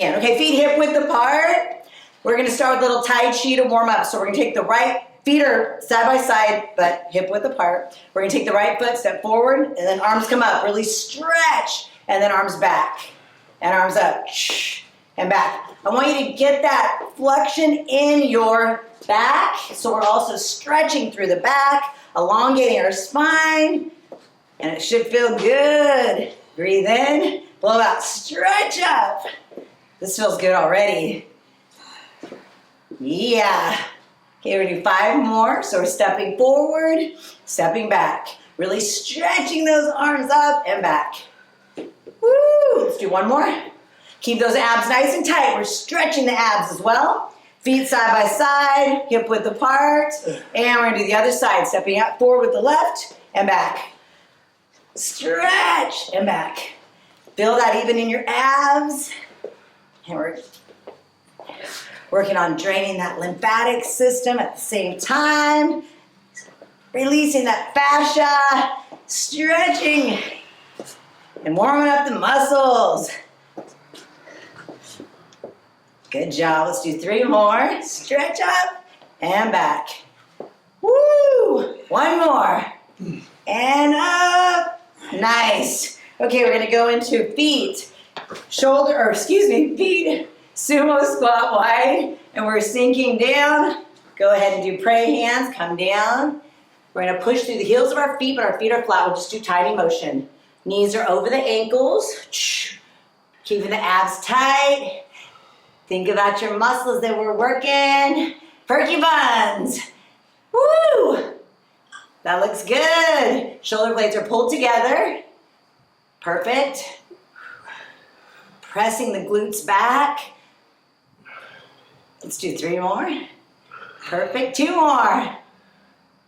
Okay, feet hip width apart. We're gonna start with a little Tai Chi to warm up. So we're gonna take the right, feet are side by side, but hip width apart. We're gonna take the right foot, step forward, and then arms come up, really stretch, and then arms back, and arms up, and back. I want you to get that flexion in your back, so we're also stretching through the back, elongating our spine, and it should feel good. Breathe in, blow out, stretch up. This feels good already. Yeah. Okay, we're gonna do 5 more. So we're stepping forward, stepping back. Really stretching those arms up and back. Woo! Let's do 1 more. Keep those abs nice and tight. We're stretching the abs as well. Feet side by side, hip width apart. And we're gonna do the other side, stepping out forward with the left and back. Stretch and back. Feel that even in your abs. And we're working on draining that lymphatic system at the same time. Releasing that fascia, stretching, and warming up the muscles. Good job. Let's do 3 more. Stretch up and back. Woo! 1 more. And up. Nice. Okay, we're gonna go into feet, feet, sumo squat wide, and we're sinking down. Go ahead and do pray hands, come down. We're gonna push through the heels of our feet, but our feet are flat. We'll just do tiny motion. Knees are over the ankles. Keeping the abs tight. Think about your muscles that we're working. Porcupines. Woo! That looks good. Shoulder blades are pulled together. Perfect. Pressing the glutes back. Let's do 3 more. Perfect. 2 more.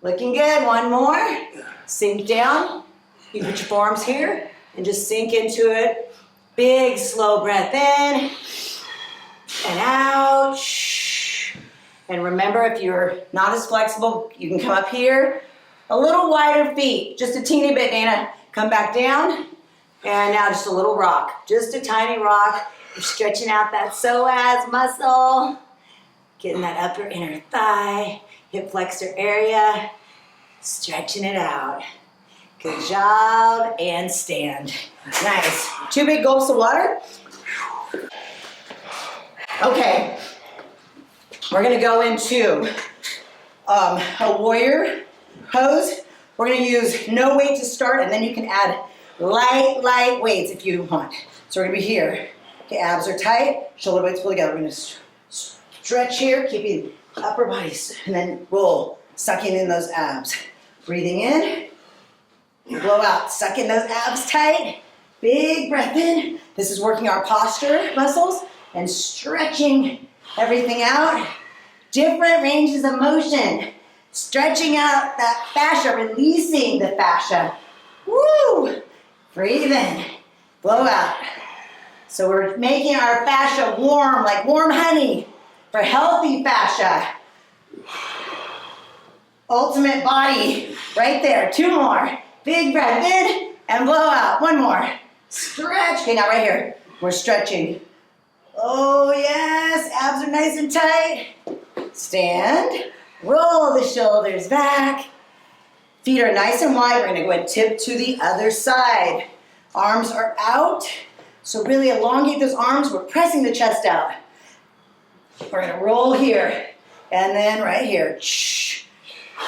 Looking good. 1 more. Sink down. You put your forearms here and just sink into it. Big, slow breath in and out. And remember, if you're not as flexible, you can come up here. A little wider feet. Just a teeny bit, Dana. Come back down. And now just a little rock. Just a tiny rock. You're stretching out that psoas muscle. Getting that upper inner thigh, hip flexor area. Stretching it out. Good job. And stand. Nice. 2 big gulps of water. Okay. We're going to go into a warrior pose. We're going to use no weight to start, and then you can add light weights if you want. So we're gonna be here. Okay, abs are tight, shoulder blades pull together. We're gonna stretch here, keeping upper bodies, and then roll, sucking in those abs. Breathing in, blow out, suck in those abs tight. Big breath in. This is working our posture muscles and stretching everything out. Different ranges of motion. Stretching out that fascia, releasing the fascia. Woo! Breathe in, blow out. So we're making our fascia warm, like warm honey for healthy fascia. Ultimate body, right there. 2 more. Big breath in and blow out. 1 more. Stretch. Okay, now right here. We're stretching. Oh yes, abs are nice and tight. Stand. Roll the shoulders back. Feet are nice and wide. We're gonna go and tip to the other side. Arms are out. So really elongate those arms. We're pressing the chest out. We're gonna roll here. And then right here.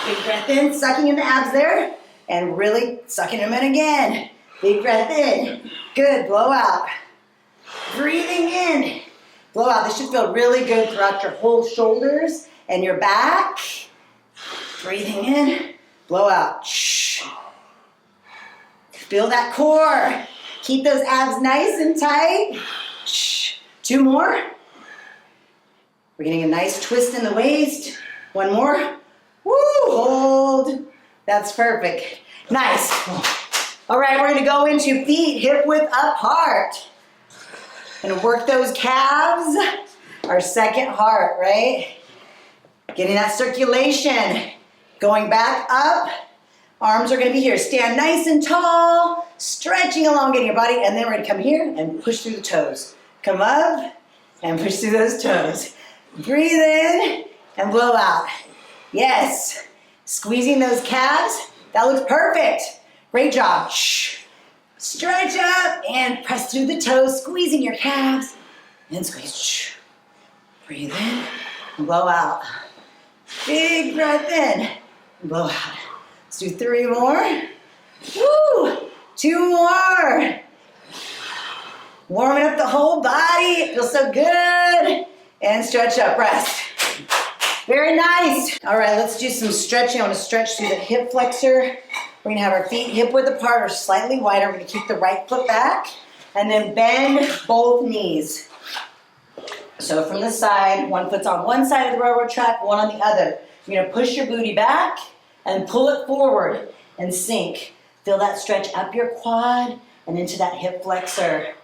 Big breath in, sucking in the abs there. And really sucking them in again. Big breath in. Good, blow out. Breathing in. Blow out. This should feel really good throughout your whole shoulders and your back. Breathing in. Blow out. Feel that core. Keep those abs nice and tight. 2 more. We're getting a nice twist in the waist. 1 more. Woo, hold. That's perfect. Nice. All right, we're gonna go into feet hip width apart. Gonna work those calves. Our second heart, right? Getting that circulation. Going back up, arms are gonna be here. Stand nice and tall, stretching, elongating your body, and then we're gonna come here and push through the toes. Come up and push through those toes. Breathe in and blow out. Yes. Squeezing those calves. That looks perfect. Great job. Shh. Stretch up and press through the toes, squeezing your calves. And squeeze. Shh. Breathe in and blow out. Big breath in and blow out. Let's do 3 more. Woo! 2 more. Warming up the whole body. It feels so good. And stretch up, rest. Very nice. All right, let's do some stretching. I want to stretch through the hip flexor. We're going to have our feet hip width apart or slightly wider. We're going to keep the right foot back and then bend both knees. So from the side, one foot's on one side of the railroad track, one on the other. You're going to push your booty back and pull it forward and sink. Feel that stretch up your quad and into that hip flexor.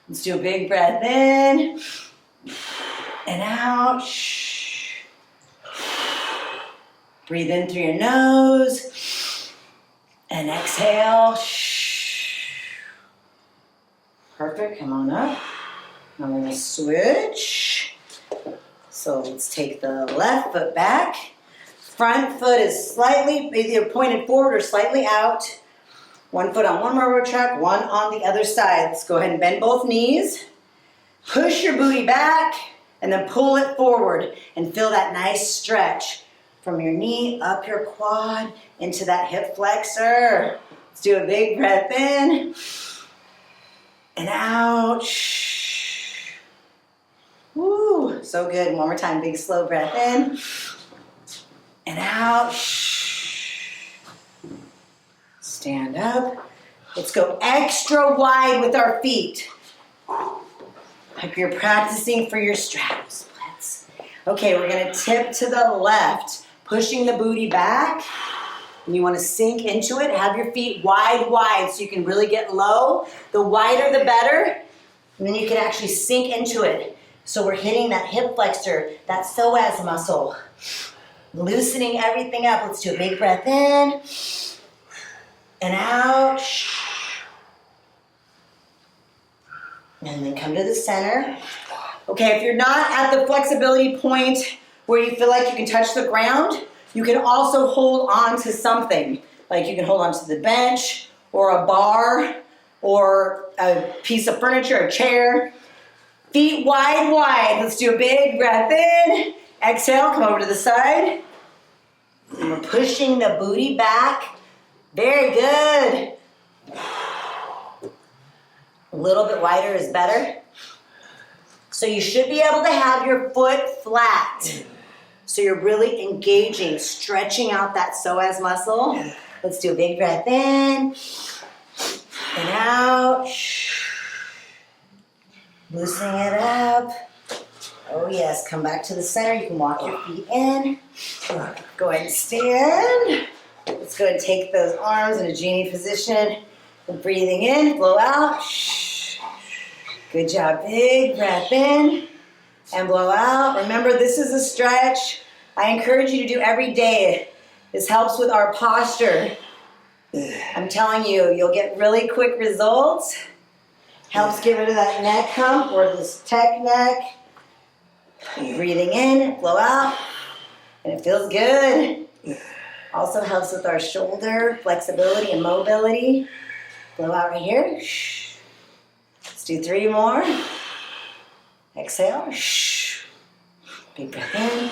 Let's do a big breath in and out. Shh. Breathe in through your nose and exhale. Shh. Perfect. Come on up. I'm going to switch. So let's take the left foot back. Front foot is slightly either pointed forward or slightly out. One foot on one railroad track, one on the other side. Let's go ahead and bend both knees. Push your booty back and then pull it forward and feel that nice stretch from your knee up your quad into that hip flexor. Let's do a big breath in and out. Woo, so good. One more time, big slow breath in and out. Stand up. Let's go extra wide with our feet. Like you're practicing for your straddle splits. Okay, we're gonna tip to the left, pushing the booty back. And you wanna sink into it. Have your feet wide, so you can really get low. The wider, the better. And then you can actually sink into it. So we're hitting that hip flexor, that psoas muscle. Loosening everything up. Let's do a big breath in. And out. And then come to the center. Okay, if you're not at the flexibility point where you feel like you can touch the ground, you can also hold on to something. Like you can hold on to the bench or a bar or a piece of furniture, a chair. Feet wide. Let's do a big breath in. Exhale, come over to the side. And we're pushing the booty back. Very good. A little bit wider is better. So you should be able to have your foot flat. So you're really engaging, stretching out that psoas muscle. Let's do a big breath in and out. Loosening it up. Oh yes, come back to the center. You can walk your feet in. Go ahead and stand. Let's go ahead and take those arms in a genie position. And breathing in, blow out. Good job. Big breath in and blow out. Remember, this is a stretch I encourage you to do every day. This helps with our posture. I'm telling you, you'll get really quick results. Helps get rid of that neck hump or this tech neck. Breathing in, blow out, and it feels good. Also helps with our shoulder flexibility and mobility. Blow out right here. Let's do 3 more. Exhale. Big breath in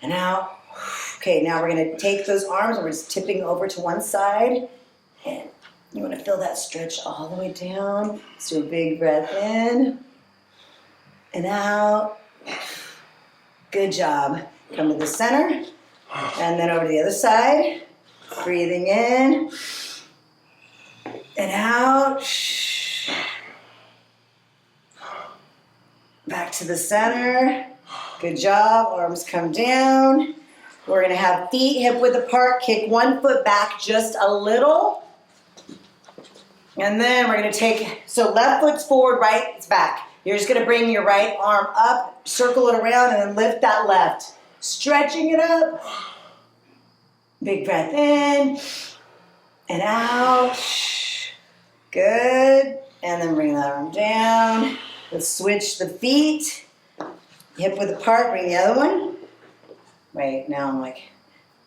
and out. Okay, now we're going to take those arms and we're just tipping over to one side. And you want to feel that stretch all the way down. Let's do a big breath in and out. Good job. Come to the center and then over to the other side. Breathing in and out. Back to the center. Good job. Arms come down. We're going to have feet hip width apart. Kick one foot back just a little. And then we're going to take, so left foot's forward, right it's back. You're just going to bring your right arm up, circle it around, and then lift that left. Stretching it up. Big breath in and out. Good. And then bring that arm down. Let's switch the feet. Hip width apart, bring the other one. Wait, now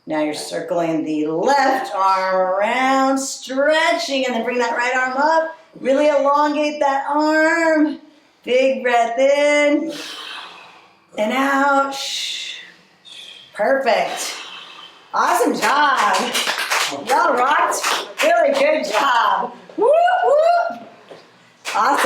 you're circling the left arm around, stretching, and then bring that right arm up. Really elongate that arm. Big breath in and out. Perfect. Awesome job. Y'all rocked. Really good job. Woo, woo. Awesome.